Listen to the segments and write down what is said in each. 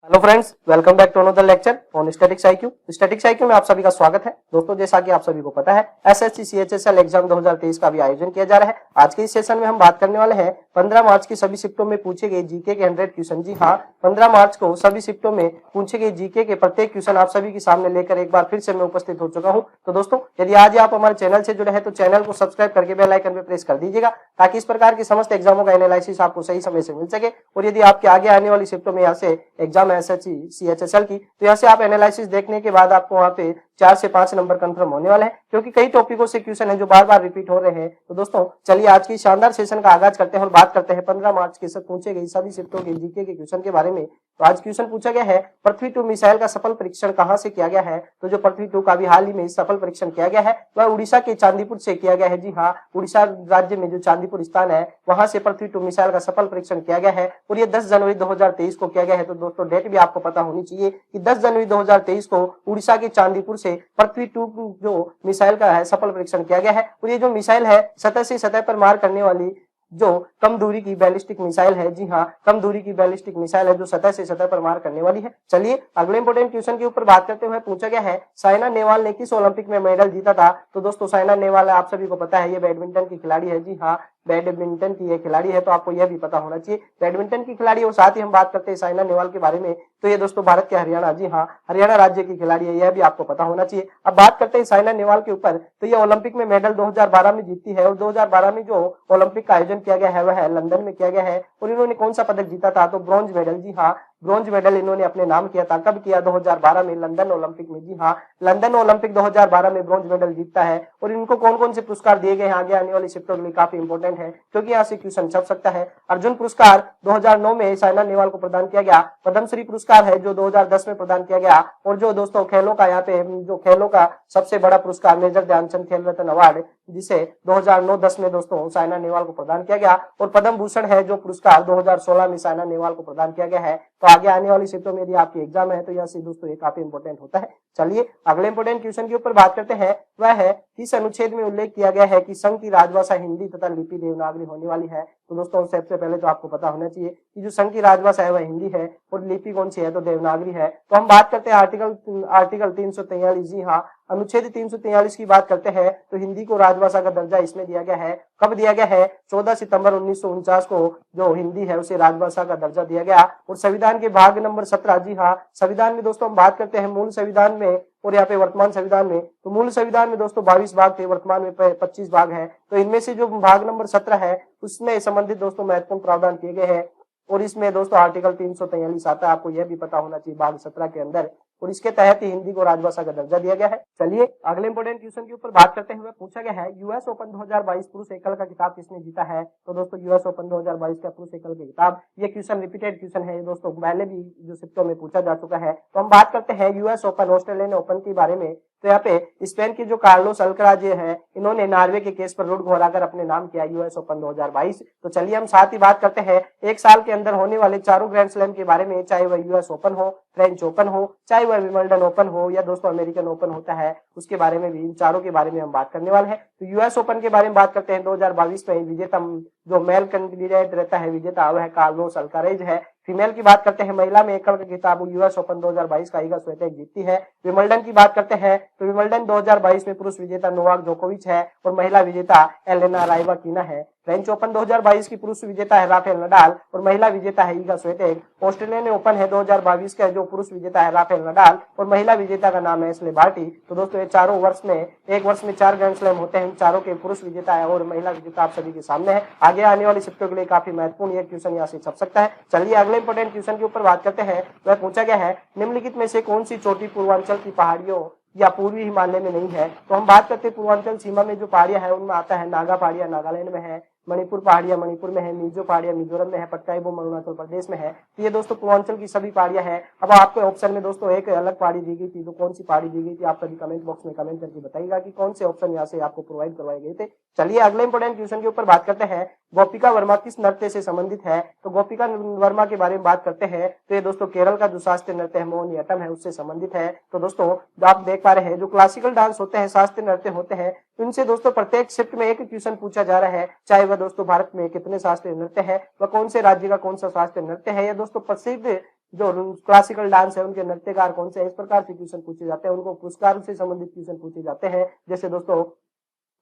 Hello friends, welcome back to another lecture on statics IQ. Statics IQ में आप सभी का स्वागत है। दोस्तों, जैसा कि आप सभी को पता है, एसएससी सीएचएसएल एग्जाम 2023 का भी आयोजन किया जा रहा है। आज के इस सेशन में हम बात करने वाले हैं 15 मार्च की सभी शिफ्टों में पूछे गए जीके के 100 क्वेश्चन। जी हाँ, 15 मार्च को सभी शिफ्टों में पूछे गए जीके के प्रत्येक क्वेश्चन आप सभी के सामने लेकर एक बार फिर से मैं उपस्थित हो चुका हूँ। तो दोस्तों, यदि आज आप हमारे चैनल से जुड़े हैं तो चैनल को सब्सक्राइब करके बेल आइकन पे प्रेस कर दीजिएगा, ताकि इस प्रकार की समस्त एग्जामों का एनालिसिस आपको सही समय से मिल सके। और यदि आपके आगे आने वाली शिफ्टों में यहाँ से एग्जाम एसएससी सीएचएसएल की, तो यहाँ से आप एनालिसिस देखने के बाद आपको वहाँ पे 4 से 5 नंबर कंफर्म होने वाले हैं, क्योंकि कई टॉपिकों से क्वेश्चन है जो बार बार रिपीट हो रहे हैं। तो दोस्तों, चलिए आज की शानदार सेशन का आगाज करते हैं और बात करते हैं 15 मार्च के सब पूछे गए सभी शिफ्टों के जीके के क्वेश्चन के बारे में। तो आज क्वेश्चन पूछा गया है, पृथ्वी 2 मिसाइल का सफल परीक्षण कहां से किया गया है। तो जो पृथ्वी 2 का भी हाल ही में सफल परीक्षण किया गया है वह उड़ीसा के चांदीपुर से किया गया है। जी हाँ, उड़ीसा राज्य में जो चांदीपुर स्थान है वहां से पृथ्वी 2 मिसाइल का सफल परीक्षण किया गया है और ये 10 जनवरी 2023 को किया गया है। तो दोस्तों, डेट भी आपको पता होनी चाहिए कि 10 जनवरी 2023 को उड़ीसा के चांदीपुर से पृथ्वी 2 जो मिसाइल का है सफल परीक्षण किया गया है। और ये जो मिसाइल है सतह से सतह पर मार करने वाली जो कम दूरी की बैलिस्टिक मिसाइल है। जी हाँ, कम दूरी की बैलिस्टिक मिसाइल है जो सतह से सतह पर मार करने वाली है। चलिए अगले इंपोर्टेंट क्वेश्चन के ऊपर बात करते हुए पूछा गया है, साइना नेहवाल ने किस ओलंपिक में मेडल जीता था। तो दोस्तों, साइना नेहवाल आप सभी को पता है, ये बैडमिंटन की खिलाड़ी है। जी हाँ, बैडमिंटन की ये खिलाड़ी है, तो आपको यह भी पता होना चाहिए बैडमिंटन की खिलाड़ी। और साथ ही हम बात करते हैं साइना नेहवाल के बारे में, तो ये दोस्तों भारत के हरियाणा, जी हाँ, हरियाणा राज्य की खिलाड़ी है, यह भी आपको पता होना चाहिए। अब बात करते हैं साइना नेहवाल के ऊपर, तो ये ओलंपिक में मेडल 2012 में जीतती है और 2012 में जो ओलंपिक का आयोजन किया गया है वह लंदन में किया गया है। और इन्होंने कौन सा पदक जीता था, तो ब्रॉन्ज मेडल। जी हाँ, ब्रॉन्ज मेडल इन्होंने अपने नाम किया था। कब किया, 2012 में, लंदन ओलंपिक में। जी हाँ, लंदन ओलंपिक 2012 में ब्रॉन्ज मेडल जीतता है। और इनको कौन कौन से पुरस्कार दिए गए हैं आगे आने वाली शिफ्टों के लिए काफी इंपोर्टेंट है, क्योंकि यहाँ से क्वेश्चन छप सकता है। अर्जुन पुरस्कार 2009 में साइना नेहवाल को प्रदान किया गया। पद्मश्री पुरस्कार है जो 2010 में प्रदान किया गया। और जो दोस्तों खेलों का यहाँ पे जो खेलों का सबसे बड़ा पुरस्कार मेजर ध्यानचंद खेल रत्न अवार्ड, जिसे 2009-10 में दोस्तों साइना नेहवाल को प्रदान किया गया। और पद्म भूषण है जो पुरस्कार 2016 में साइना नेहवाल को प्रदान किया गया है। तो आगे आने वाली शिफ्टों में यदि आपकी एग्जाम है तो यहाँ से दोस्तों ये काफी इंपोर्टेंट होता है। चलिए अगले इंपोर्टेंट क्वेश्चन के ऊपर बात करते हैं, वह है किस अनुच्छेद में उल्लेख किया गया है कि संघ की राजभाषा हिंदी तथा लिपि देवनागरी होने वाली है। तो दोस्तों, सबसे पहले तो आपको पता होना चाहिए कि जो संघ की राजभाषा है वह हिंदी है और लिपि कौन सी है, तो देवनागरी है। तो हम बात करते हैं आर्टिकल 343। जी हाँ, अनुच्छेद 343 की बात करते हैं तो हिंदी को राजभाषा का दर्जा इसमें दिया गया है। कब दिया गया है, 14 सितंबर 1949 को जो हिंदी है उसे राजभाषा का दर्जा दिया गया। और संविधान के भाग नंबर 17, जी हाँ, संविधान में दोस्तों हम बात करते हैं मूल संविधान में और यहाँ पे वर्तमान संविधान में। तो मूल संविधान में दोस्तों 22 भाग थे, वर्तमान में 25 भाग है। तो इनमें से जो भाग नंबर 17 है उसमें संबंधित दोस्तों महत्वपूर्ण प्रावधान किए गए हैं। और इसमें दोस्तों आर्टिकल 343 आता है, आपको यह भी पता होना चाहिए भाग 17 के अंदर, और इसके तहत ही हिंदी को राजभाषा का दर्जा दिया गया है। चलिए अगले इंपोर्टेंट क्वेश्चन के ऊपर बात करते हुए पूछा गया है, यूएस ओपन 2022 पुरुष एकल का खिताब किसने जीता है। तो दोस्तों, यूएस ओपन 2022 का पुरुष एकल का खिताब, ये क्वेश्चन रिपीटेड क्वेश्चन है दोस्तों, पहले भी जो शिफ्टों में पूछा जा चुका है। तो हम बात करते हैं यूएस ओपन, ऑस्ट्रेलियन ओपन के बारे में। तो यहाँ पे स्पेन के जो कार्लोस अल्कराज है, इन्होंने नॉर्वे के केस पर रुट घोराकर अपने नाम किया यूएस ओपन 2022। तो चलिए हम साथ ही बात करते हैं एक साल के अंदर होने वाले चारों ग्रैंड स्लैम के बारे में, चाहे वह यूएस ओपन हो, फ्रेंच ओपन हो, चाहे वह विंबलडन ओपन हो या दोस्तों अमेरिकन ओपन होता है, उसके बारे में भी, इन चारों के बारे में हम बात करने वाले हैं। तो यूएस ओपन के बारे में बात करते हैं, 2022 में विजेता जो मेल कैंडिडेट रहता है विजेता वह कार्लोस अल्कारेज है। फीमेल की बात करते हैं, महिला में एकल का खिताब यूएस ओपन 2022 का इगा स्विएटेक जीतती है। विंबलडन की बात करते हैं तो विंबलडन 2022 में पुरुष विजेता नोवाक जोकोविच है और महिला विजेता एलेना राइवाकिना है। फ्रेंच ओपन 2022 की पुरुष विजेता है राफेल नडाल और महिला विजेता है इगा स्विएटेक। ऑस्ट्रेलियन ओपन है 2022 का, जो पुरुष विजेता है राफेल नडाल और महिला विजेता का नाम है एशले बार्टी। तो दोस्तों, ये चारों वर्ष में, एक वर्ष में 4 ग्रैंड स्लैम होते हैं, चारों के पुरुष विजेता है और महिला विजेता आप सभी के सामने है। आगे आने वाली शिफ्टों के लिए काफी महत्वपूर्ण यह क्वेश्चन यहाँ से छप सकता है। चलिए अगले इंपोर्टेंट क्वेश्चन के ऊपर बात करते हैं, वह पूछा गया है, निम्नलिखित में से कौन सी चोटी पूर्वांचल की पहाड़ियों या पूर्वी हिमालय में नहीं है। तो हम बात करते हैं पूर्वांचल सीमा में जो पहाड़ियां है उनमें आता है नागा पहाड़ियां नागालैंड में है, मणिपुर पहाड़ियां मणिपुर में है, मिजो पहाड़ियां मिजोरम में है, पटकाई बोम अरुणाचल प्रदेश में है। तो ये दोस्तों पूर्वांचल की सभी पहाड़ियां हैं। अब आपको ऑप्शन में दोस्तों एक अलग पहाड़ी दी गई थी, तो कौन सी पहाड़ी दी गई थी आप सभी कमेंट बॉक्स में कमेंट करके बताइएगा कि कौन से ऑप्शन यहाँ से आपको प्रोवाइड करवाए गए थे। चलिए अगले इंपोर्टेंट क्वेश्चन के ऊपर बात करते हैं, गोपिका वर्मा किस नृत्य से संबंधित है। तो गोपिका वर्मा के बारे में बात करते हैं तो ये दोस्तों केरल का जो शास्त्रीय नृत्य है मोहिनीअट्टम है उससे संबंधित है। तो दोस्तों, आप देख पा रहे हैं जो क्लासिकल डांस होते हैं, शास्त्रीय नृत्य होते हैं, इनसे दोस्तों प्रत्येक शिफ्ट में एक क्वेश्चन पूछा जा रहा है, चाहे वह दोस्तों भारत में कितने शास्त्रीय नृत्य है, वह कौन से राज्य का कौन सा शास्त्रीय नृत्य है, या दोस्तों प्रसिद्ध जो क्लासिकल डांस है उनके नृत्यकार कौन से, इस प्रकार से क्वेश्चन पूछे जाते हैं। उनको पुरस्कार से संबंधित क्वेश्चन पूछे जाते हैं। जैसे दोस्तों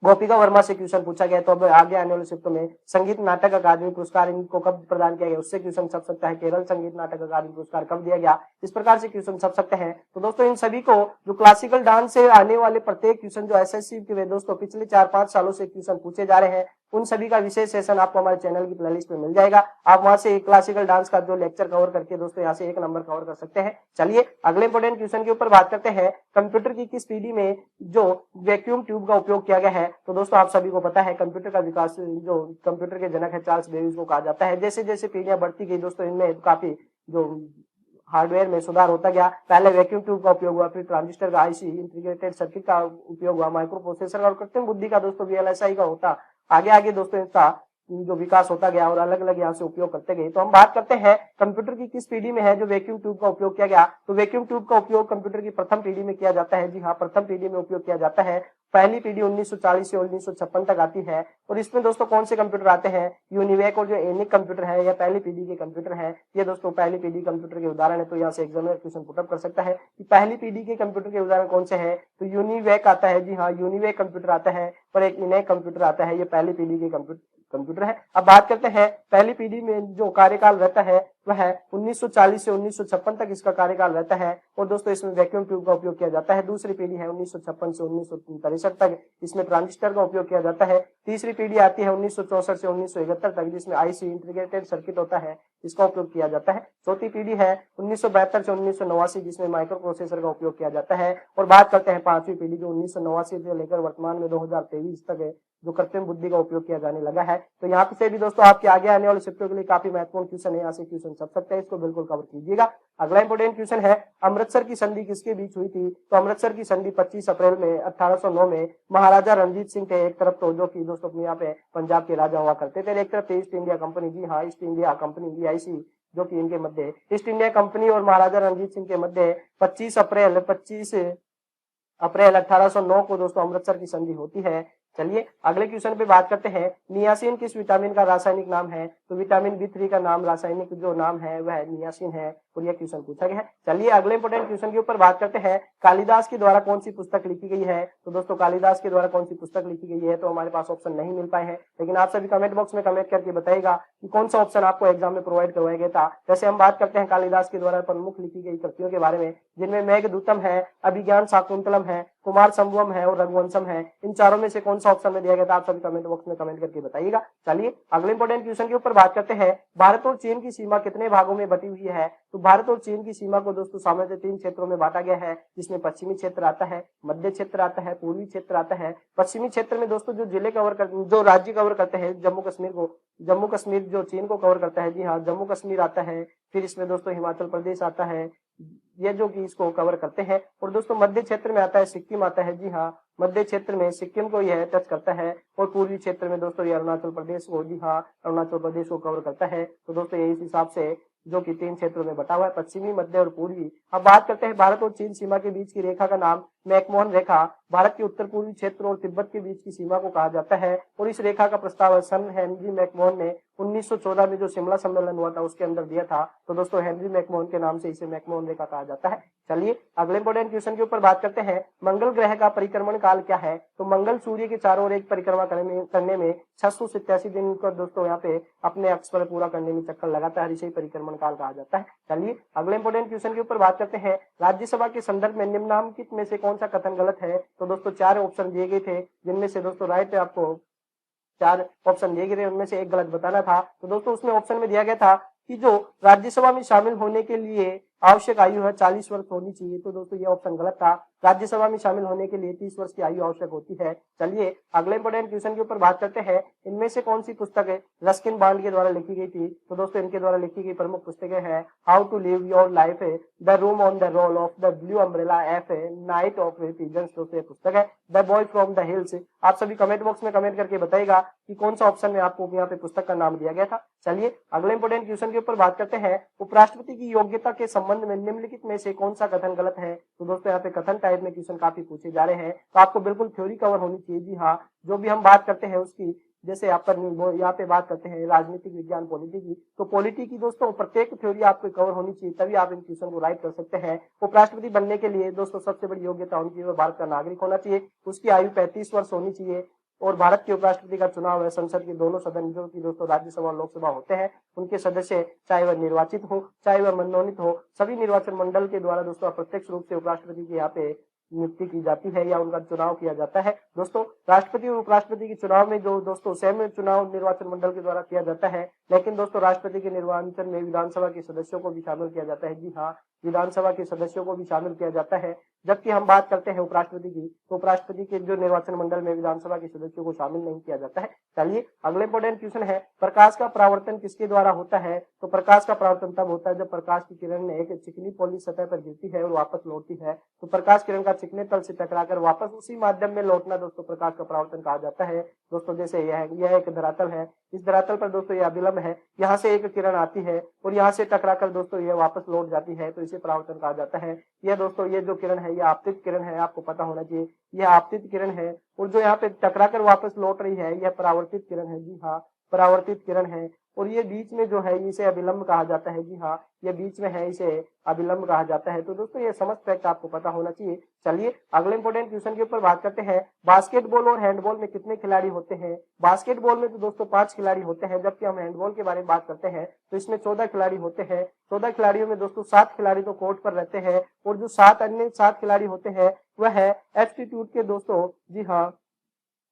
गोपिका वर्मा से क्वेश्चन पूछा गया, तो अब आगे आने वाले शिफ्ट में संगीत नाटक अकादमी पुरस्कार इनको कब प्रदान किया गया, उससे क्वेश्चन छप सकता है। केरल संगीत नाटक अकादमी पुरस्कार कब दिया गया, इस प्रकार से क्वेश्चन छप सकते हैं। तो दोस्तों इन सभी को जो क्लासिकल डांस से आने वाले प्रत्येक क्वेश्चन जो एसएससी के दोस्तों पिछले 4-5 सालों से क्वेश्चन पूछे जा रहे हैं, उन सभी का विशेष सेशन आपको हमारे चैनल की प्लेलिस्ट में मिल जाएगा। आप वहां से क्लासिकल डांस का जो लेक्चर कवर करके दोस्तों यहाँ से 1 नंबर कवर कर सकते हैं। चलिए अगले इंपोर्टेंट क्वेश्चन के ऊपर बात करते हैं। कंप्यूटर की किस पीढ़ी में जो वैक्यूम ट्यूब का उपयोग किया गया है, तो दोस्तों आप सभी को पता है कंप्यूटर का विकास जो कंप्यूटर के जनक है चार्ल्स बेबेज को कहा जाता है। जैसे जैसे पीढ़ियां बढ़ती गई दोस्तों इनमें काफी जो हार्डवेयर में सुधार होता गया। पहले वैक्यूम ट्यूब का उपयोग हुआ, फिर ट्रांजिस्टर का आईसी इंटीग्रेटेड सर्किट का उपयोग हुआ, माइक्रो प्रोसेसर और कृत्रिम बुद्धि का दोस्तों वीएलएसआई का होता आगे आगे दोस्तों इसका जो विकास होता गया और अलग अलग यहाँ से उपयोग करते गए। तो हम बात करते हैं कंप्यूटर की किस पीढ़ी में है जो वैक्यूम ट्यूब का उपयोग किया गया, तो वैक्यूम ट्यूब का उपयोग कंप्यूटर की प्रथम पीढ़ी में किया जाता है। जी हाँ, प्रथम पीढ़ी में उपयोग किया जाता है। पहली पीढ़ी 1940 से 1956 तक आती है और इसमें दोस्तों कौन से कंप्यूटर आते हैं, यूनिवेक और जो एनिक कंप्यूटर है यह पहली पीढ़ी के कंप्यूटर है। ये दोस्तों पहली पीढ़ी कंप्यूटर के उदाहरण है। तो यहाँ से एग्जामिनर क्वेश्चन पुटअप कर सकता है कि पहली पीढ़ी के कंप्यूटर के उदाहरण कौन से है, तो यूनिवेक आता है। जी हाँ, यूनिवेक कंप्यूटर आता है और एक इनेक कंप्यूटर आता है। ये पहली पीढ़ी के कंप्यूटर है। अब बात करते हैं पहली पीढ़ी में जो कार्यकाल रहता है वह 1940 से 1956 तक इसका कार्यकाल रहता है और दोस्तों इसमें वैक्यूम ट्यूब का उपयोग किया जाता है। दूसरी पीढ़ी है 1956 से 1963 तक, इसमें ट्रांजिस्टर का उपयोग किया जाता है। तीसरी पीढ़ी आती है 1964 से 1971 तक, जिसमें आईसी इंटीग्रेटेड सर्किट होता है, इसका उपयोग किया जाता है। चौथी पीढ़ी है 1972 से 1989, जिसमें माइक्रो प्रोसेसर का उपयोग किया जाता है। और बात करते हैं पांचवी पीढ़ी जो 1989 से लेकर वर्तमान में 2023 तक है, जो कृत्रिम बुद्धि का उपयोग किया जाने लगा है। तो यहाँ से भी दोस्तों आपके आगे आने वाले शिफ्टों के लिए काफी महत्वपूर्ण क्वेश्चन है, यहाँ से क्वेश्चन छप सकते हैं, इसको बिल्कुल कवर कीजिएगा। अगला इंपोर्टेंट क्वेश्चन है अमृतसर की संधि किसके बीच हुई थी, तो अमृतसर की संधि 25 अप्रैल में 1809 में महाराजा रणजीत सिंह थे एक तरफ, तो जो कि दोस्तों अपने यहाँ पे पंजाब के राजा हुआ करते थे, एक तरफ ईस्ट इंडिया कंपनी। जी हाँ, ईस्ट इंडिया कंपनी EIC जो कि इनके मध्य ईस्ट इंडिया कंपनी और महाराजा रणजीत सिंह के मध्य 25 अप्रैल 1809 को दोस्तों अमृतसर की संधि होती है। चलिए अगले क्वेश्चन पे बात करते हैं। नियासिन किस विटामिन का रासायनिक नाम है, तो विटामिन B3 का नाम रासायनिक जो नाम है वह नियासिन है और यह क्वेश्चन पूछा गया है। चलिए अगले इंपोर्टेंट क्वेश्चन के ऊपर बात करते हैं। कालिदास के द्वारा कौन सी पुस्तक लिखी गई है, तो दोस्तों कालिदास के द्वारा कौन सी पुस्तक लिखी गई है, तो हमारे पास ऑप्शन नहीं मिल पाए हैं, लेकिन आप सभी कमेंट बॉक्स में कमेंट करके बताइएगा कि कौन सा ऑप्शन आपको एग्जाम में प्रोवाइड करवाया गया था। जैसे हम बात करते हैं कालिदास के द्वारा प्रमुख लिखी गई कृतियों के बारे में, जिनमें मेघदूतम है, अभिज्ञान शाकुंतलम है, कुमार संभवम है और रघुवंशम है। इन चारों में से कौन सा ऑप्शन में दिया गया था, आप सभी कमेंट बॉक्स में कमेंट करके बताइएगा। चलिए अगले इंपोर्टेंट क्वेश्चन के ऊपर बात करते हैं। भारत और चीन की सीमा कितने भागों में बटी हुई है, तो भारत और चीन की सीमा को दोस्तों सामान्यतः 3 क्षेत्रों में बांटा गया है, जिसमें पश्चिमी क्षेत्र आता है, मध्य क्षेत्र आता है, पूर्वी क्षेत्र आता है। पश्चिमी क्षेत्र में दोस्तों जो जिले कवर करते जो राज्य कवर करते हैं जम्मू कश्मीर जो चीन को कवर करता है। जी हाँ, जम्मू कश्मीर आता है, फिर इसमें दोस्तों हिमाचल प्रदेश आता है, ये जो कि इसको कवर करते हैं। और दोस्तों मध्य क्षेत्र में आता है सिक्किम आता है। जी हाँ, मध्य क्षेत्र में सिक्किम को यह टच करता है और पूर्वी क्षेत्र में दोस्तों ये अरुणाचल प्रदेश को, जी हाँ, अरुणाचल प्रदेश को कवर करता है। तो दोस्तों ये इस हिसाब से जो कि 3 क्षेत्रों में बटा हुआ है, पश्चिमी, मध्य और पूर्वी। अब बात करते हैं भारत और चीन सीमा के बीच की रेखा का नाम मैकमोहन रेखा। भारत के उत्तर पूर्वी क्षेत्र और तिब्बत के बीच की सीमा को कहा जाता है और इस रेखा का प्रस्ताव सन हेनरी मैकमोहन ने 1914 में जो शिमला सम्मेलन हुआ था उसके अंदर दिया था। तो दोस्तों हेनरी मैकमोहन के नाम से इसे मैकमोहन रेखा कहा जाता है। चलिए अगले इंपोर्टेंट क्वेश्चन के ऊपर बात करते हैं। मंगल ग्रह का परिक्रमण काल क्या है, तो मंगल सूर्य के चारों ओर एक परिक्रमा करने में 687 दिन को दोस्तों यहाँ पे अपने अक्ष पर पूरा करने में चक्कर लगाता है, इसे परिक्रमण काल कहा जाता है। चलिए अगले इंपोर्टेंट क्वेश्चन के ऊपर बात करते हैं। राज्यसभा के संदर्भ में निम्नलिखित में से कौन सा कथन गलत है, तो दोस्तों 4 ऑप्शन दिए गए थे, जिनमें से दोस्तों राइट आपको 4 ऑप्शन दिए गए थे, उनमें से एक गलत बताना था। तो दोस्तों उसमें ऑप्शन में दिया गया था कि जो राज्यसभा में शामिल होने के लिए आवश्यक आयु है 40 वर्ष होनी चाहिए। तो दोस्तों ये ऑप्शन गलत था, राज्यसभा में शामिल होने के लिए 30 वर्ष की आयु आवश्यक होती है। चलिए अगले इंपोर्टेंट क्वेश्चन के ऊपर बात करते हैं। इनमें से कौन सी पुस्तक है रस्किन बॉन्ड के द्वारा लिखी गई थी, तो दोस्तों इनके द्वारा लिखी गई प्रमुख पुस्तकें हैं how to live your life, the room on the roll of the blue umbrella, flight of pigeons दोस्तों पुस्तक है, the boy from the hills. आप सभी कमेंट बॉक्स में कमेंट करके बताइएगा कि कौन सा ऑप्शन में आपको यहाँ पे पुस्तक का नाम दिया गया था। चलिए अगले इंपोर्टेंट क्वेश्चन के ऊपर बात करते हैं। उपराष्ट्रपति की योग्यता के संबंध में निम्नलिखित में से कौन सा कथन गलत है, तो दोस्तों यहाँ पे कथन टाइप में क्वेश्चन काफी पूछे जा रहे हैं, तो आपको बिल्कुल थ्योरी कवर होनी चाहिए। जी हाँ, जो भी हम बात करते हैं उसकी जैसे यहाँ पे बात करते हैं राजनीतिक विज्ञान पॉलिटी की, तो पॉलिटी की दोस्तों प्रत्येक थ्योरी आपको कवर होनी चाहिए, तभी आप इन क्वेश्चन को राइट कर सकते हैं। उपराष्ट्रपति बनने के लिए दोस्तों सबसे बड़ी योग्यता उनकी भारत का नागरिक होना चाहिए, उसकी आयु 35 वर्ष होनी चाहिए, और भारत के उपराष्ट्रपति का चुनाव है संसद के दोनों सदन जो की दोस्तों राज्यसभा और लोकसभा होते हैं, उनके सदस्य चाहे वह निर्वाचित हो चाहे वह मनोनीत हो, सभी निर्वाचन मंडल के द्वारा दोस्तों अप्रत्यक्ष रूप से उपराष्ट्रपति के यहाँ पे नियुक्ति की जाती है या उनका चुनाव किया जाता है। दोस्तों राष्ट्रपति और उपराष्ट्रपति के चुनाव में जो दोस्तों सेम चुनाव निर्वाचन मंडल के द्वारा किया जाता है, लेकिन दोस्तों राष्ट्रपति के निर्वाचन में विधानसभा के सदस्यों को भी शामिल किया जाता है। जी हाँ, विधानसभा के सदस्यों को भी शामिल किया जाता है। जबकि हम बात करते हैं उपराष्ट्रपति की, तो उपराष्ट्रपति के जो निर्वाचन मंडल में विधानसभा के सदस्यों को शामिल नहीं किया जाता है। चलिए अगले इंपॉर्टेंट क्वेश्चन है, प्रकाश का परावर्तन किसके द्वारा होता है? तो प्रकाश का परावर्तन तब होता है जब प्रकाश की किरण एक चिकनी पॉलिश सतह पर गिरती है और वापस लौटती है, तो प्रकाश किरण का चिकने तल से टकराकर वापस उसी माध्यम में लौटना दोस्तों प्रकाश का परावर्तन कहा जाता है। दोस्तों जैसे यह एक धरातल है, इस धरातल पर दोस्तों यह अभिलंब है, यहाँ से एक किरण आती है और यहाँ से टकराकर दोस्तों यह वापस लौट जाती है, तो इसे परावर्तन कहा जाता है। यह दोस्तों ये जो किरण है यह आपतित किरण है, आपको पता होना चाहिए यह आपतित किरण है, और जो यहाँ पे टकराकर वापस लौट रही है यह परावर्तित किरण है। जी हाँ, परावर्तित किरण है, और ये बीच में जो है इसे अभिलंब कहा जाता है। जी हाँ, ये बीच में है, इसे अभिलंब कहा जाता है। तो दोस्तों ये समस्त फैक्ट आपको पता होना चाहिए। चलिए अगले इंपॉर्टेंट क्वेश्चन के ऊपर बात करते हैं, बास्केटबॉल और हैंडबॉल में कितने खिलाड़ी होते हैं? बास्केटबॉल में तो दोस्तों 5 खिलाड़ी होते हैं, जबकि हम हैंडबॉल के बारे में बात करते हैं तो इसमें 14 खिलाड़ी होते हैं। 14 खिलाड़ियों में दोस्तों 7 खिलाड़ी तो कोर्ट पर रहते हैं, और जो 7 अन्य 7 खिलाड़ी होते हैं वह है एब्स्टिट्यूट के दोस्तों। जी हाँ,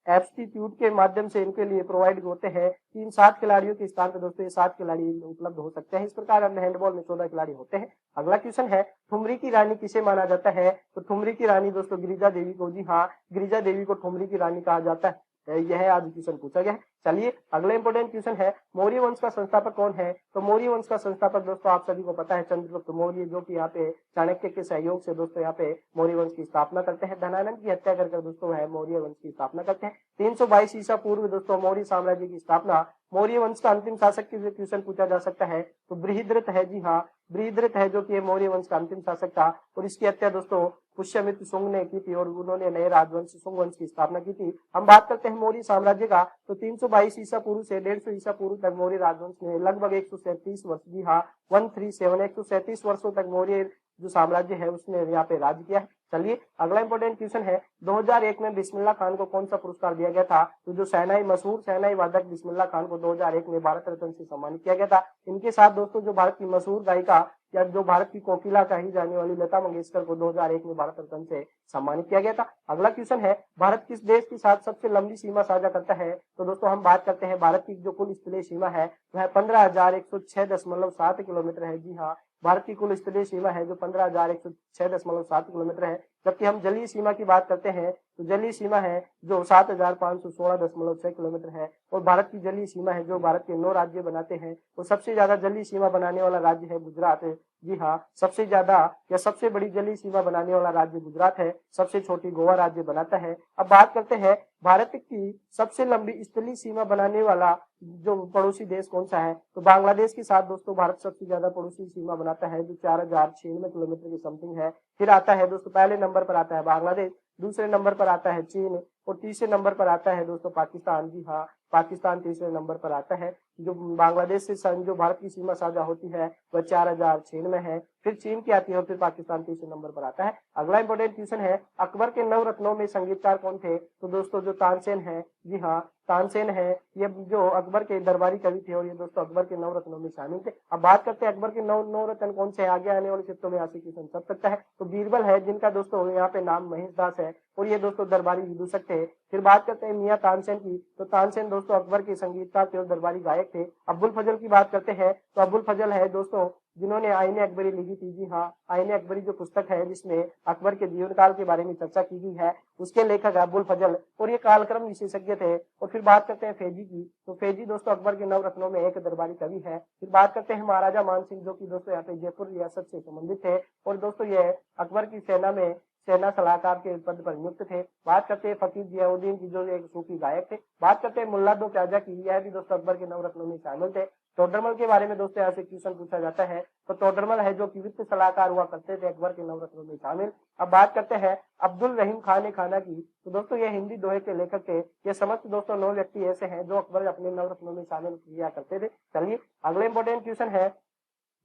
एब्स्टिट्यूट के माध्यम से इनके लिए प्रोवाइड होते हैं कि इन 7 खिलाड़ियों के स्थान पर दोस्तों ये 7 खिलाड़ी उपलब्ध हो सकते हैं। इस प्रकार हम हैंडबॉल में 14 खिलाड़ी होते हैं। अगला क्वेश्चन है, ठुमरी की रानी किसे माना जाता है? तो ठुमरी की रानी दोस्तों गिरिजा देवी को। जी हाँ, गिरिजा देवी को ठुमरी की रानी कहा जाता है। यह आज क्वेश्चन पूछा गया है। चलिए अगले इंपॉर्टेंट क्वेश्चन है, मौर्य वंश का संस्थापक कौन है? तो मौर्य वंश का संस्थापक दोस्तों आप सभी को पता है चंद्रगुप्त मौर्य, जो कि यहाँ पे चाणक्य के सहयोग से दोस्तों यहाँ पे मौर्य वंश की स्थापना करते हैं। धनानंद की हत्या कर दोस्तों वह मौर्य वंश की स्थापना करते हैं। 322 ईसा पूर्व दोस्तों मौर्य साम्राज्य की स्थापना। मौर्य वंश का अंतिम शासक की क्वेश्चन पूछा जा सकता है, तो बृहद्रथ है। जी हाँ, बृहद्रथ है जो कि मौर्य वंश का अंतिम शासक था, और इसकी हत्या दोस्तों पुष्यमित्र शुंग ने की थी, और उन्होंने नए राजवंश शुंग वंश की स्थापना की थी। हम बात करते हैं मौर्य साम्राज्य का, तो 322 ईसा पूर्व से 150 ईसा पूर्व तक मौर्य राजवंश ने लगभग 137 वर्ष, जी हाँ 137 वर्षों तक मौर्य जो साम्राज्य है उसने यहाँ पे राज किया है। चलिए अगला इंपॉर्टेंट क्वेश्चन है, 2001 में बिस्मिल्लाह खान को कौन सा पुरस्कार दिया गया था? तो जो मशहूर शहनाई वादक बिस्मिल्लाह खान को 2001 में भारत रत्न से सम्मानित किया गया था। इनके साथ दोस्तों जो भारत की मशहूर गायिका या जो भारत की कोकिला कही जाने वाली लता मंगेशकर को 2001 में भारत रत्न से सम्मानित किया गया था। अगला क्वेश्चन है, भारत किस देश के साथ सबसे लंबी सीमा साझा करता है? तो दोस्तों हम बात करते हैं भारत की जो कुल स्थलीय सीमा है वह 15,106.7 किलोमीटर है। जी हाँ, भारत की कुल स्थलीय सीमा है जो 15,106.7 किलोमीटर है। जबकि हम जलीय सीमा की बात करते हैं तो जलीय सीमा है जो 7,516.6 किलोमीटर है, और भारत की जलीय सीमा है जो भारत के 9 राज्य बनाते हैं, तो सबसे ज्यादा जलीय सीमा बनाने वाला राज्य है गुजरात। जी हाँ, सबसे ज्यादा या सबसे बड़ी जलीय सीमा बनाने वाला राज्य गुजरात है, सबसे छोटी गोवा राज्य बनाता है। अब बात करते हैं भारत की सबसे लंबी स्थलीय सीमा बनाने वाला जो पड़ोसी देश कौन सा है? तो बांग्लादेश के साथ दोस्तों भारत सबसे ज्यादा पड़ोसी सीमा बनाता है, जो 4,096 किलोमीटर की समथिंग है। फिर आता है दोस्तों, पहले नंबर पर आता है बांग्लादेश, दूसरे नंबर पर आता है चीन, और तीसरे नंबर पर आता है दोस्तों पाकिस्तान। जी हाँ, पाकिस्तान तीसरे नंबर पर आता है। जो बांग्लादेश से जो भारत की सीमा साझा होती है वह 4,096 में है, फिर चीन की आती है, और फिर पाकिस्तान तीसरे नंबर पर आता है। अगला इंपॉर्टेंट क्वेश्चन है, अकबर के 9 रत्नों में संगीतकार कौन थे? तो दोस्तों जो तानसेन है। जी हाँ, तानसेन है, ये जो अकबर के दरबारी कवि थे, और ये दोस्तों अकबर के 9 रत्नों में शामिल थे। अब बात करते हैं अकबर के 9 रत्न कौन से? आगे आने वाले चित्रों में ऐसे क्वेश्चन चल सकता है। तो बीरबल है, जिनका दोस्तों यहाँ पे नाम महेश दास है, और ये दोस्तों दरबारी विदूषक थे। फिर बात करते हैं मियां तानसेन की, तो तानसेन दोस्तों अकबर के संगीतकार थे और दरबारी गायक थे। अब्बुल फजल की बात करते हैं, तो अब्बुल फजल है दोस्तों जिन्होंने आईने अकबरी लिखी थी। जी हाँ, आईने अकबरी जो पुस्तक है जिसमें अकबर के जीवन काल के बारे में चर्चा की गई है, उसके लेखक अब्बुल फजल, और ये कालक्रम विशेषज्ञ थे। और फिर बात करते हैं फेजी की, तो फेजी दोस्तों अकबर के 9 रत्नों में एक दरबारी कवि है। फिर बात करते हैं महाराजा मानसिंह, जो कि दोस्तों यहाँ पे जयपुर रियासत से संबंधित थे, और दोस्तों ये अकबर की सेना में सेना सलाहकार के पद पर नियुक्त थे। बात करते हैं फकीर जियाउद्दीन की, जो एक सूफी गायक थे। बात करते हैं मुल्ला दो ख्वाजा की, यह भी दोस्तों अकबर के 9 रत्नों में शामिल थे। टोडरमल के बारे में दोस्तों यहाँ से क्वेश्चन पूछा जाता है। तो टोडरमल है जो कि वित्त सलाहकार हुआ करते थे अकबर के नवरत्नों में शामिल। अब बात करते हैं अब्दुल रहीम खान खाना की। तो दोस्तों ये हिंदी दोहे के लेखक थे। ये समस्त दोस्तों 9 व्यक्ति ऐसे हैं जो अकबर अपने नवरत्नों में शामिल किया करते थे। चलिए अगले इंपॉर्टेंट क्वेश्चन है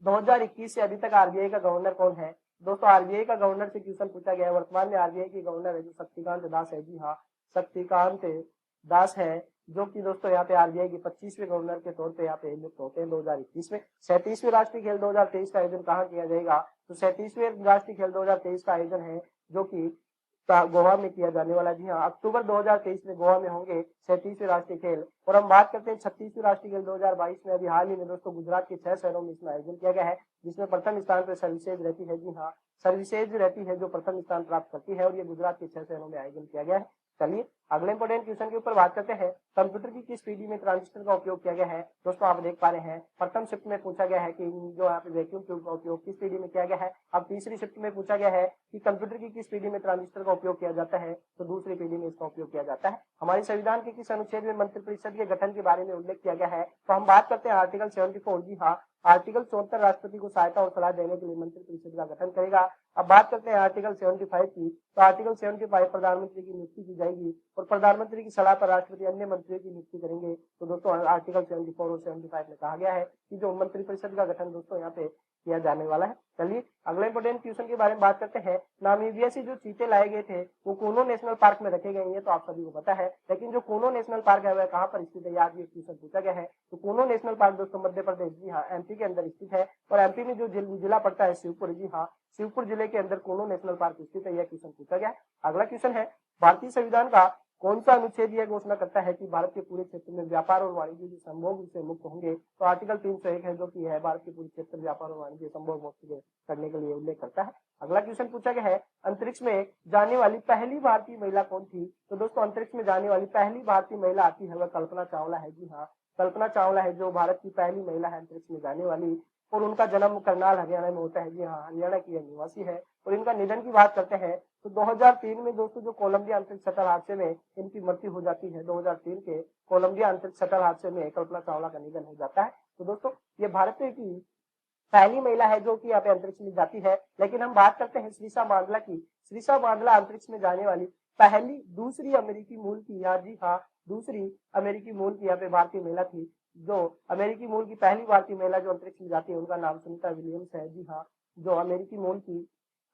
2021 से अभी तक आरबीआई का गवर्नर कौन है। दोस्तों आरबीआई का गवर्नर से क्वेश्चन पूछा गया है। वर्तमान में आरबीआई की गवर्नर है जो शक्तिकांत दास है। जी हाँ, शक्तिकांत दास है जो कि दोस्तों यहाँ पे आरबीआई के 25वें गवर्नर के तौर पे यहाँ पे नियुक्त होते हैं 2021 में। 37वें राष्ट्रीय खेल 2023 का आयोजन कहाँ किया जाएगा। तो 37वें राष्ट्रीय खेल 2023 का आयोजन है जो कि गोवा में किया जाने वाला। जी हाँ, अक्टूबर 2023 में गोवा में होंगे 37वें राष्ट्रीय खेल। और हम बात करते हैं 36वें राष्ट्रीय खेल 2022 में। अभी हाल ही में दोस्तों गुजरात के 6 शहरों में इसमें आयोजन किया गया है, जिसमें प्रथम स्थान पर सर्विसेज रहती है। जी हाँ, सर्विसेज रहती है जो प्रथम स्थान प्राप्त करती है और ये गुजरात के 6 शहरों में आयोजन किया गया है। चलिए अगले इंपोर्टेंट क्वेश्चन के ऊपर बात करते हैं। कंप्यूटर की किस पीढ़ी में ट्रांजिस्टर का उपयोग किया गया है। दोस्तों आप देख पा रहे हैं प्रथम शिफ्ट में पूछा गया है कि जो यहाँ पे वैक्यूम ट्यूब का उपयोग किस पीढ़ी में किया गया है। अब तीसरी शिफ्ट में पूछा गया है कि कंप्यूटर की किस पीढ़ी में ट्रांजिस्टर का उपयोग किया जाता है। तो दूसरी पीढ़ी में इसका उपयोग किया जाता है। हमारे संविधान के किस अनुच्छेद में मंत्रिपरिषद के गठन के बारे में उल्लेख किया गया है। तो हम बात करते हैं आर्टिकल 74। जी हाँ, आर्टिकल 74 राष्ट्रपति को सहायता और सलाह देने के लिए मंत्रिपरिषद का गठन करेगा। अब बात करते हैं आर्टिकल 75 की। तो आर्टिकल 75 प्रधानमंत्री की नियुक्ति की जाएगी और प्रधानमंत्री की सलाह पर राष्ट्रपति अन्य मंत्रियों की नियुक्ति करेंगे। तो दोस्तों आर्टिकल 74 और 75 में कहा गया है कि जो मंत्रिपरिषद का गठन दोस्तों यहाँ पे किया जाने वाला है। चलिए अगले इंपोर्टेंट क्वेश्चन के बारे में बात करते हैं। नामीबिया से जो चीते लाए गए थे वो कोनो नेशनल पार्क में रखे गए हैं, तो आप सभी को पता है। लेकिन जो कोनो नेशनल पार्क है वह कहाँ पर स्थित है, आज ये क्वेश्चन पूछा गया है। तो कोनो नेशनल पार्क दोस्तों मध्य प्रदेश, जी हाँ, एमपी के अंदर स्थित है। और एमपी में जो जिला पड़ता है शिवपुर, जी हाँ, शिवपुर जिले के अंदर कोनो नेशनल पार्क स्थित है। यह क्वेश्चन पूछा गया है। अगला क्वेश्चन है भारतीय संविधान का कौन सा अनुच्छेद यह घोषणा करता है कि भारत के पूरे क्षेत्र में व्यापार और वाणिज्य के संभोग से मुक्त होंगे। तो आर्टिकल 301 है जो कि है भारत के पूरे क्षेत्र व्यापार और वाणिज्य संभोग मुक्त करने के लिए उल्लेख करता है। अगला क्वेश्चन पूछा गया है अंतरिक्ष में जाने वाली पहली भारतीय महिला कौन थी। तो दोस्तों अंतरिक्ष में जाने वाली पहली भारतीय महिला आती है वह कल्पना चावला है। जी हाँ, कल्पना चावला है जो भारत की पहली महिला है अंतरिक्ष में जाने वाली। और उनका जन्म करनाल हरियाणा में होता है। जी हाँ, हरियाणा की यह निवासी है। और इनका निधन की बात करते हैं तो 2003 में दोस्तों जो कोलंबिया अंतरिक्ष शटल हादसे में इनकी मृत्यु हो जाती है। 2003 के कोलंबिया अंतरिक्ष शटल हादसे में कल्पना चावला का निधन हो जाता है। तो दोस्तों ये भारत की पहली महिला है जो कि यहाँ पे अंतरिक्ष में जाती है। लेकिन हम बात करते हैं श्रीषा बांदला की। श्रीषा बांदला अंतरिक्ष में जाने वाली पहली दूसरी अमेरिकी मूल की, यहाँ जी हाँ, दूसरी अमेरिकी मूल की यहाँ पे भारतीय महिला थी। जो अमेरिकी मूल की पहली भारतीय महिला जो अंतरिक्ष में जाती है उनका नाम सुनीता विलियम्स है। जी हाँ, जो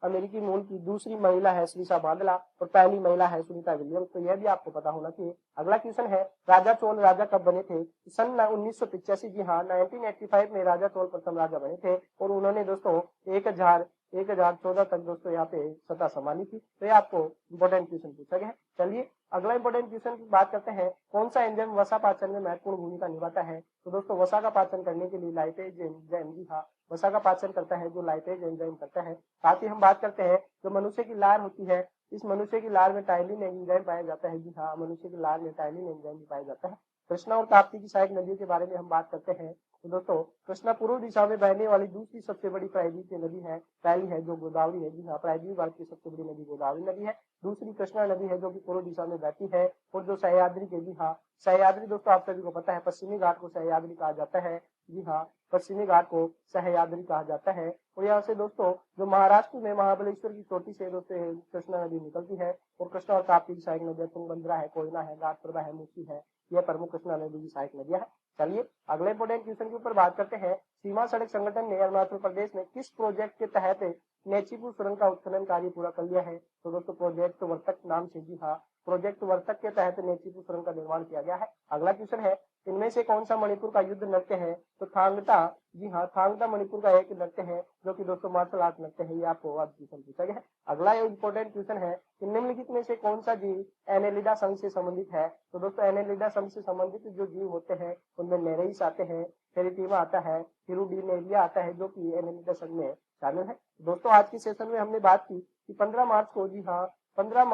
अमेरिकी मूल की दूसरी महिला है श्रीषा बांदला और पहली महिला है सुनीता विलियम्स। तो यह भी आपको पता होना चाहिए। अगला क्वेश्चन है राजा चोल राजा कब बने थे। सन 1985, जी हाँ, 1985 में राजा चोल प्रथम राजा बने थे और उन्होंने दोस्तों 1014 तक दोस्तों यहाँ पे सत्ता संभाली थी। तो ये आपको इंपोर्टेंट क्वेश्चन पूछा गया है। चलिए अगला इंपोर्टेंट क्वेश्चन की बात करते हैं। कौन सा एंजाइम वसा पाचन में महत्वपूर्ण भूमिका निभाता है। तो दोस्तों वसा का पाचन करने के लिए लाइपेज एंजाइम, जी हाँ, वसा का पाचन करता है जो लाइपेज एंजाइम करता है। साथ ही हम बात करते हैं जो मनुष्य की लार होती है, इस मनुष्य की लार में टाइलिन एंजाइम पाया जाता है। जी हाँ, मनुष्य की लार में टाइलिन एंजाइम पाया जाता है। कृष्णा और ताप्ती की सहायक नदियों के बारे में हम बात करते हैं। तो दोस्तों कृष्णा पूर्व दिशा में बहने वाली दूसरी सबसे बड़ी प्रायद्वीपीय नदी है। पहली है जो गोदावरी है। जी हाँ, प्रायद्वीप भारत की सबसे बड़ी नदी गोदावरी नदी है। दूसरी कृष्णा नदी है जो कि पूर्व दिशा में बहती है। और जो सह्याद्री के, जी हाँ, सह्याद्री दोस्तों आप सभी को पता है पश्चिमी घाट को सह्याद्री कहा जाता है। जी हाँ, पश्चिमी घाट को सह्याद्री कहा जाता है। और यहाँ से दोस्तों जो महाराष्ट्र में महाबलेश्वर की चोटी से दोस्तों कृष्णा नदी निकलती है। और कृष्णा और ताप्ती की सहायक नदियां तुंगभद्रा है, कोयना है, घाटप्रभा है, मूसी है, यह प्रमुख कृष्णा नदी की सहायक नदियां है। चलिए अगले इंपोर्टेंट क्वेश्चन के ऊपर बात करते हैं। सीमा सड़क संगठन ने अरुणाचल प्रदेश में किस प्रोजेक्ट के तहत नेचीपुर सुरंग का उत्खनन कार्य पूरा कर लिया है। तो दोस्तों प्रोजेक्ट वर्तक नाम से, जी हाँ, प्रोजेक्ट वर्तक के तहत नेचीपुर सुरंग का निर्माण किया गया है। अगला क्वेश्चन है इनमें से कौन सा मणिपुर का युद्ध नृत्य है। तो थांगटा, जी हाँ, थांगटा मणिपुर का एक नृत्य है जो कि दोस्तों मार्शल आर्ट नृत्य है। ये आपको आज क्वेश्चन पूछा गया है। अगला इंपोर्टेंट क्वेश्चन है निम्नलिखित में से कौन सा जीव एनेलिडा संघ से संबंधित है। तो दोस्तों एनेलिडा संघ से संबंधित जो जीव होते हैं उनमें नेरेइस आते हैं, फेरिटीमा आता है, हिरुडीनेरिया आता है जो कि एनेलिडा संघ में शामिल है। दोस्तों आज के सेशन में हमने बात की कि 15 मार्च को, जी हाँ, 15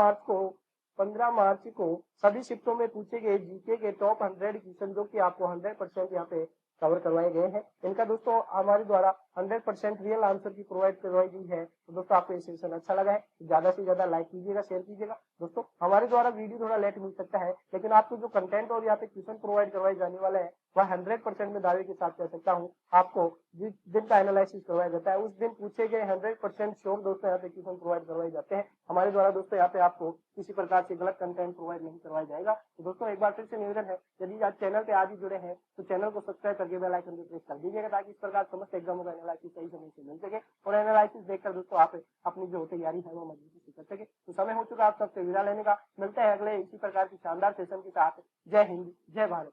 मार्च को सभी शिफ्टों में पूछे गए जीके के टॉप 100 क्वेश्चन जो कि आपको 100% यहाँ पे कवर करवाए गए हैं। इनका दोस्तों हमारे द्वारा 100% रियल आंसर की प्रोवाइड करवाई गई है। तो दोस्तों आपको ये सेशन अच्छा लगा है, ज्यादा से ज्यादा लाइक कीजिएगा, शेयर कीजिएगा। दोस्तों हमारे द्वारा वीडियो थोड़ा लेट मिल सकता है, लेकिन आपको जो कंटेंट और यहाँ पे क्वेश्चन प्रोवाइड करवाए जाने वाला है वह 100% में दावे के साथ कह सकता हूँ। आपको जिस दिन का एनालिसिस करवाया जाता है उस दिन पूछे गए 100% श्योर दोस्तों यहाँ पे क्वेश्चन प्रोवाइड करवाए जाते हैं हमारे द्वारा। दोस्तों यहाँ पे आपको किसी प्रकार से गलत कंटेंट प्रोवाइड नहीं करवाया जाएगा। तो दोस्तों एक बार फिर से निवेदन है, यदि आज चैनल पे आज ही जुड़े हैं तो चैनल को सब्सक्राइब करके बेल आइकन को प्रेस कर दीजिएगा, ताकि इस प्रकार समस्त एग्जामों का एनालिसिस सही समय से मिल सके और एनालिसिस देखकर दोस्तों आप अपनी जो तैयारी है वो मजबूती से कर सके। तो समय हो चुका आप सबसे विदा लेने का, मिलते हैं अगले इसी प्रकार की शानदार सेशन के साथ। जय हिंद, जय भारत।